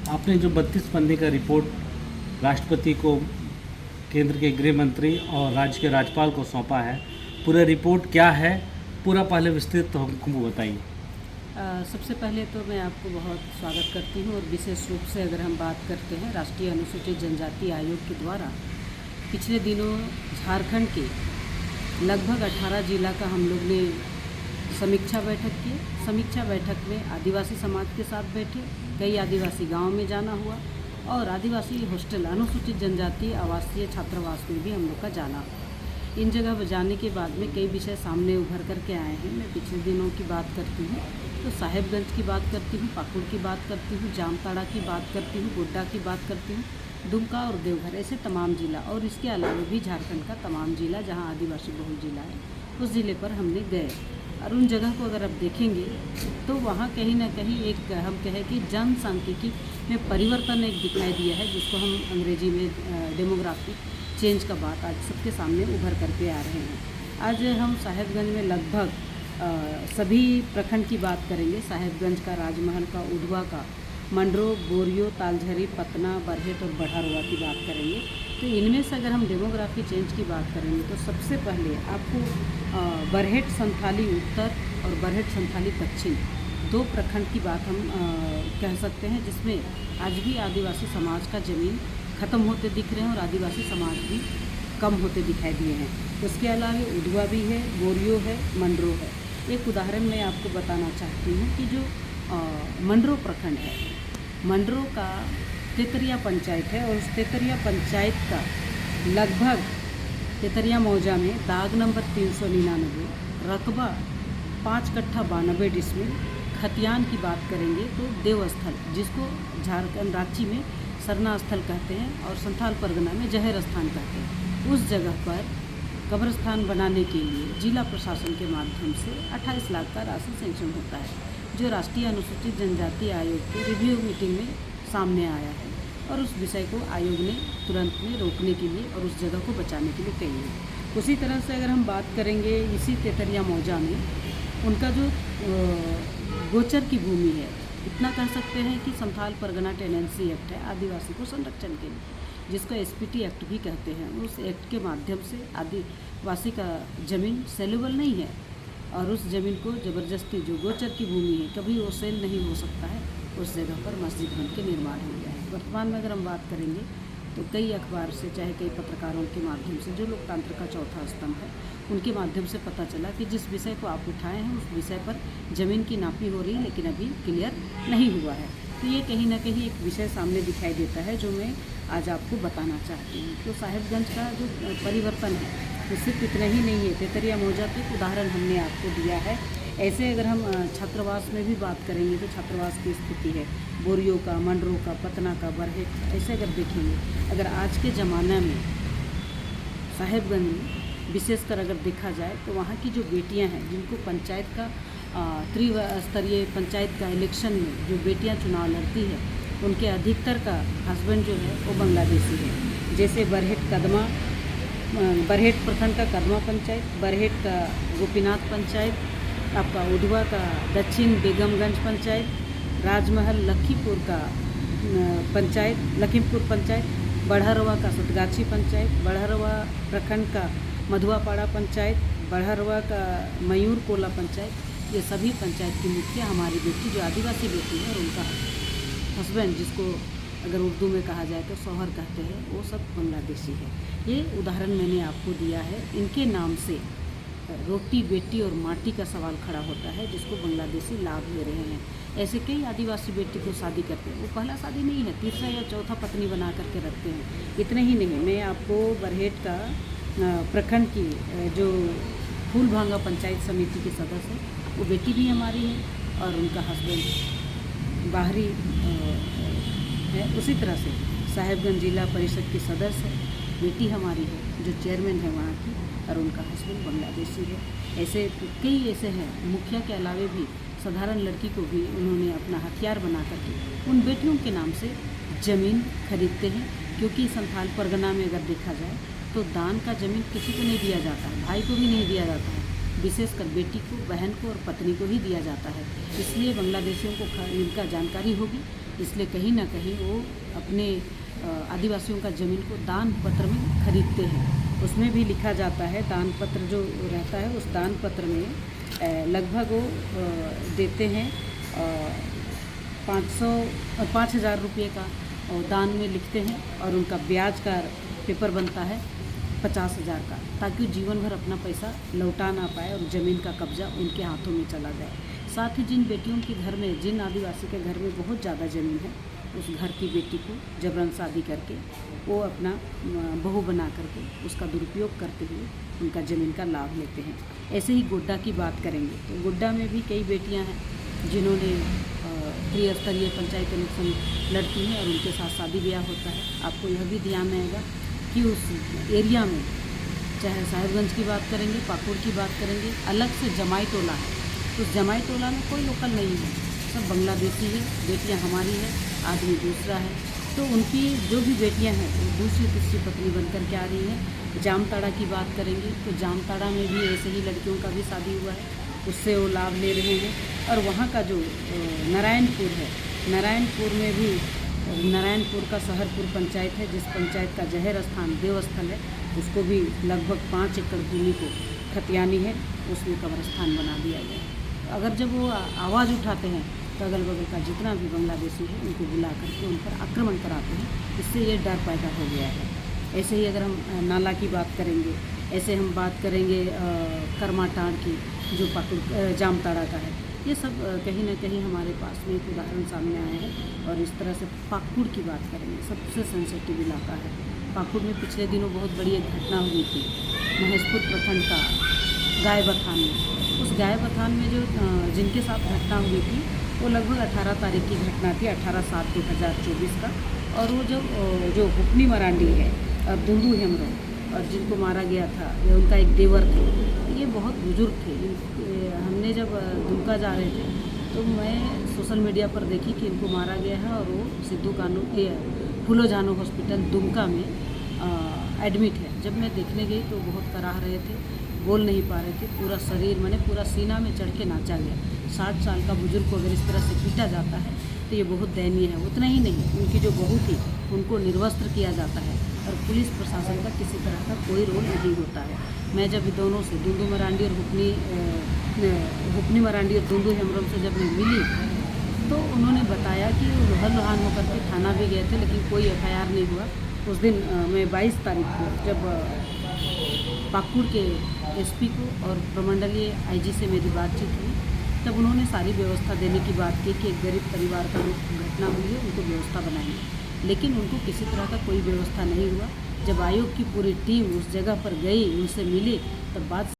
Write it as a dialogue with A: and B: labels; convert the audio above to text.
A: आपने जो 32 पन्ने का रिपोर्ट राष्ट्रपति को, केंद्र के गृह मंत्री और राज्य के राज्यपाल को सौंपा है, पूरा रिपोर्ट क्या है, पूरा पहले विस्तृत हमको बताइए।
B: सबसे पहले तो मैं आपको बहुत स्वागत करती हूँ और विशेष रूप से अगर हम बात करते हैं राष्ट्रीय अनुसूचित जनजाति आयोग के द्वारा पिछले दिनों झारखंड के लगभग 18 जिला का हम लोग ने समीक्षा बैठक की। समीक्षा बैठक में आदिवासी समाज के साथ बैठे, कई आदिवासी गांव में जाना हुआ और आदिवासी हॉस्टल अनुसूचित जनजाति आवासीय छात्रावास में भी हम लोग का जाना। इन जगह पर जाने के बाद में कई विषय सामने उभर करके आए हैं। मैं पिछले दिनों की बात करती हूँ तो साहेबगंज की बात करती हूँ, पाकुड़ की बात करती हूँ, जामताड़ा की बात करती हूँ, गोड्डा की बात करती हूँ, दुमका और देवघर, ऐसे तमाम ज़िला और इसके अलावा भी झारखंड का तमाम ज़िला जहाँ आदिवासी बहुल ज़िला है उस ज़िले पर हमने गए। और उन जगह को अगर आप देखेंगे तो वहाँ कहीं ना कहीं एक हम कहें कि जनसांख्यिकी में परिवर्तन एक दिखाई दिया है, जिसको हम अंग्रेजी में डेमोग्राफिक चेंज का बात आज सबके सामने उभर करके आ रहे हैं। आज हम साहेबगंज में लगभग सभी प्रखंड की बात करेंगे। साहेबगंज का, राजमहल का, उधवा का, मंडरो, बोरियो, तालझरी, पतना, बरहेट और बढ़ारुआ की बात करेंगे। तो इनमें से अगर हम डेमोग्राफी चेंज की बात करेंगे तो सबसे पहले आपको बरहेट संथाली उत्तर और बरहेट संथाली पश्चिम दो प्रखंड की बात हम कह सकते हैं, जिसमें आज भी आदिवासी समाज का ज़मीन ख़त्म होते दिख रहे हैं और आदिवासी समाज भी कम होते दिखाई दिए हैं। उसके अलावा उधवा भी है, बोरियो है, मंडरो है। एक उदाहरण मैं आपको बताना चाहती हूँ कि जो मंडरो प्रखंड है, मंडरो का तेतरिया पंचायत है और उस तेतरिया पंचायत का लगभग तेतरिया मौजा में दाग नंबर 399, रकबा 5 कट्ठा 92 डिसमिल, खतियान की बात करेंगे तो देवस्थल, जिसको झारखंड रांची में सरना स्थल कहते हैं और संथाल परगना में जहर स्थान कहते हैं, उस जगह पर कब्रस्तान बनाने के लिए जिला प्रशासन के माध्यम से 28 लाख का राशि सेंक्शन होता है, जो राष्ट्रीय अनुसूचित जनजाति आयोग की रिव्यू मीटिंग में सामने आया है और उस विषय को आयोग ने तुरंत में रोकने के लिए और उस जगह को बचाने के लिए कही है। उसी तरह से अगर हम बात करेंगे इसी तेतरिया मौजा में उनका जो गोचर की भूमि है, इतना कह सकते हैं कि संथाल परगना टेनेंसी एक्ट है आदिवासी को संरक्षण के लिए, जिसको एसपीटी एक्ट भी कहते हैं। उस एक्ट के माध्यम से आदिवासी का ज़मीन सेलेबल नहीं है और उस ज़मीन को ज़बरदस्ती, जो गोचर की भूमि है, कभी वो सेल नहीं हो सकता है, उस जगह पर मस्जिद बन के निर्माण हो गया है। वर्तमान में अगर हम बात करेंगे तो कई अखबार से, चाहे कई पत्रकारों के माध्यम से, जो लोकतंत्र का चौथा स्तंभ है, उनके माध्यम से पता चला कि जिस विषय को आप उठाए हैं उस विषय पर ज़मीन की नापी हो रही है लेकिन अभी क्लियर नहीं हुआ है। तो ये कहीं ना कहीं एक विषय सामने दिखाई देता है जो मैं आज आपको बताना चाहती हूँ। तो साहेबगंज का जो परिवर्तन है वो सिर्फ इतना ही नहीं है, तेतरिया मौजा का एक उदाहरण हमने आपको दिया है। ऐसे अगर हम छात्रावास में भी बात करेंगे तो छात्रावास की स्थिति है बोरियो का, मंडरो का, पतना का, बरहेट, ऐसे अगर देखेंगे, अगर आज के ज़माने में साहेबगंज में विशेषकर अगर देखा जाए तो वहाँ की जो बेटियाँ हैं, जिनको पंचायत का त्रिस्तरीय पंचायत का इलेक्शन में जो बेटियाँ चुनाव लड़ती है, उनके अधिकतर का हस्बैंड जो है वो बांग्लादेशी है। जैसे बरहेट प्रखंड का कदमा पंचायत, बरहेट का गोपीनाथ पंचायत, आपका उधवा का दक्षिण बेगमगंज पंचायत, राजमहल लखीमपुर का पंचायत, लखीमपुर पंचायत, बढ़ारवा का सतगाछी पंचायत, बढ़ारवा प्रखंड का मधुआपाड़ा पंचायत, बढ़ारवा का मयूर कोला पंचायत, ये सभी पंचायत की मुखिया हमारी बेटी, जो आदिवासी बेटी है, और उनका हस्बैंड, जिसको अगर उर्दू में कहा जाए तो शौहर कहते हैं, वो सब बांग्लादेशी है। ये उदाहरण मैंने आपको दिया है। इनके नाम से रोटी, बेटी और माटी का सवाल खड़ा होता है, जिसको बांग्लादेशी लाभ ले रहे हैं। ऐसे कई आदिवासी बेटी को शादी करते हैं, वो पहला शादी नहीं है, तीसरा या चौथा पत्नी बना करके रखते हैं। इतने ही नहीं, मैं आपको बरहेट का प्रखंड की जो फूलभांगा पंचायत समिति के सदस्य है, वो बेटी भी हमारी है और उनका हस्बैंड बाहरी है। उसी तरह से साहेबगंज जिला परिषद की सदस्य है, बेटी हमारी है, जो चेयरमैन है वहाँ की, और उनका हस्बैंड बांग्लादेशी है। ऐसे कई ऐसे हैं। मुखिया के अलावे भी साधारण लड़की को भी उन्होंने अपना हथियार बना करके उन बेटियों के नाम से ज़मीन खरीदते हैं, क्योंकि संथाल परगना में अगर देखा जाए तो दान का ज़मीन किसी को नहीं दिया जाता है, भाई को भी नहीं दिया जाता है, विशेषकर बेटी को, बहन को और पत्नी को ही दिया जाता है। इसलिए बांग्लादेशियों को इनका जानकारी होगी इसलिए कहीं ना कहीं वो अपने आदिवासियों का ज़मीन को दान पत्र में खरीदते हैं। उसमें भी लिखा जाता है, दान पत्र जो रहता है उस दान पत्र में लगभग वो देते हैं 5,000 रुपये का और दान में लिखते हैं, और उनका ब्याज का पेपर बनता है 50,000 का, ताकि जीवन भर अपना पैसा लौटा ना पाए और ज़मीन का कब्जा उनके हाथों में चला जाए। साथ ही जिन बेटियों के घर में, जिन आदिवासी के घर में बहुत ज़्यादा ज़मीन है, उस घर की बेटी को जबरन शादी करके वो अपना बहू बना करके उसका दुरुपयोग करते हुए उनका ज़मीन का लाभ लेते हैं। ऐसे ही गोड्डा की बात करेंगे तो गोड्डा में भी कई बेटियां हैं जिन्होंने त्रिस्तरीय पंचायत इलेक्शन लड़ती हैं और उनके साथ शादी ब्याह होता है। आपको यह भी ध्यान रहेगा कि उस एरिया में, चाहे साहिबगंज की बात करेंगे, पाकुड़ की बात करेंगे, अलग से जमाई टोला है। उस जमाई टोला में कोई लोकल नहीं है, सब बांग्लादेशी है, बेटियां हमारी है, आदमी दूसरा है। तो उनकी जो भी बेटियां हैं वो दूसरी तीसरी पत्नी बनकर के आ रही हैं। जामताड़ा की बात करेंगे तो जामताड़ा में भी ऐसे ही लड़कियों का भी शादी हुआ है, उससे वो लाभ ले रहे हैं। और वहाँ का जो नारायणपुर है, नारायणपुर में भी, नारायणपुर का शहरपुर पंचायत है, जिस पंचायत का जहर स्थान देवस्थल है, उसको भी लगभग 5 एकड़ भूमि को खतियानी है, उसमें कब्रस्तान बना दिया गया है। अगर जब वो आवाज़ उठाते हैं तो अगल बगल का जितना भी बांग्लादेशी है उनको बुला करके उन पर आक्रमण कराते हैं, इससे ये डर पैदा हो गया है। ऐसे ही अगर हम नाला की बात करेंगे, ऐसे हम बात करेंगे करमाटाड़ की जो पाकुड़ जामताड़ा का है, ये सब कहीं ना कहीं हमारे पास में एक उदाहरण सामने आया है। और इस तरह से पाकुड़ की बात करेंगे, सबसे सेंसिटिव इलाका है। पाकुड़ में पिछले दिनों बहुत बड़ी एक घटना हुई थी, महेशपुर प्रखंड का गाय बथान में। उस गाय बथान में जो जिनके साथ घटना हुई थी वो लगभग 18 तारीख की घटना थी, 18/7/2024 का। और वो जो हुपनी मरांडी है और दुंदू हेमरो और जिनको मारा गया था, ये उनका एक देवर थे, ये बहुत बुजुर्ग थे। हमने जब दुमका जा रहे थे तो मैं सोशल मीडिया पर देखी कि इनको मारा गया है और वो सिद्धू कानू फूलो जानू हॉस्पिटल दुमका में एडमिट है। जब मैं देखने गई तो बहुत कराह रहे थे, बोल नहीं पा रहे थे, पूरा शरीर मैंने पूरा सीना में चढ़ के नाचा गया। 60 साल का बुजुर्ग को अगर इस तरह से पीटा जाता है तो ये बहुत दयनीय है। उतना ही नहीं, उनकी जो बहू थी उनको निर्वस्त्र किया जाता है और पुलिस प्रशासन का किसी तरह का कोई रोल नहीं होता है। मैं जब दोनों से दुंदू मरांडी और हुपनी मरांडी और दुंदू हेमरम से जब मैं मिली तो उन्होंने बताया कि वो लुहर लुहान होकर के थाना भी गए थे, लेकिन कोई FIR नहीं हुआ। उस दिन मैं 22 तारीख को जब पाकुड़ के SP को और प्रमंडलीय IG से मेरी बातचीत हुई, तब उन्होंने सारी व्यवस्था देने की बात की कि एक गरीब परिवार का घटना हुई है, उनको व्यवस्था बनाएंगे, लेकिन उनको किसी तरह का कोई व्यवस्था नहीं हुआ। जब आयोग की पूरी टीम उस जगह पर गई, उनसे मिली, तब बात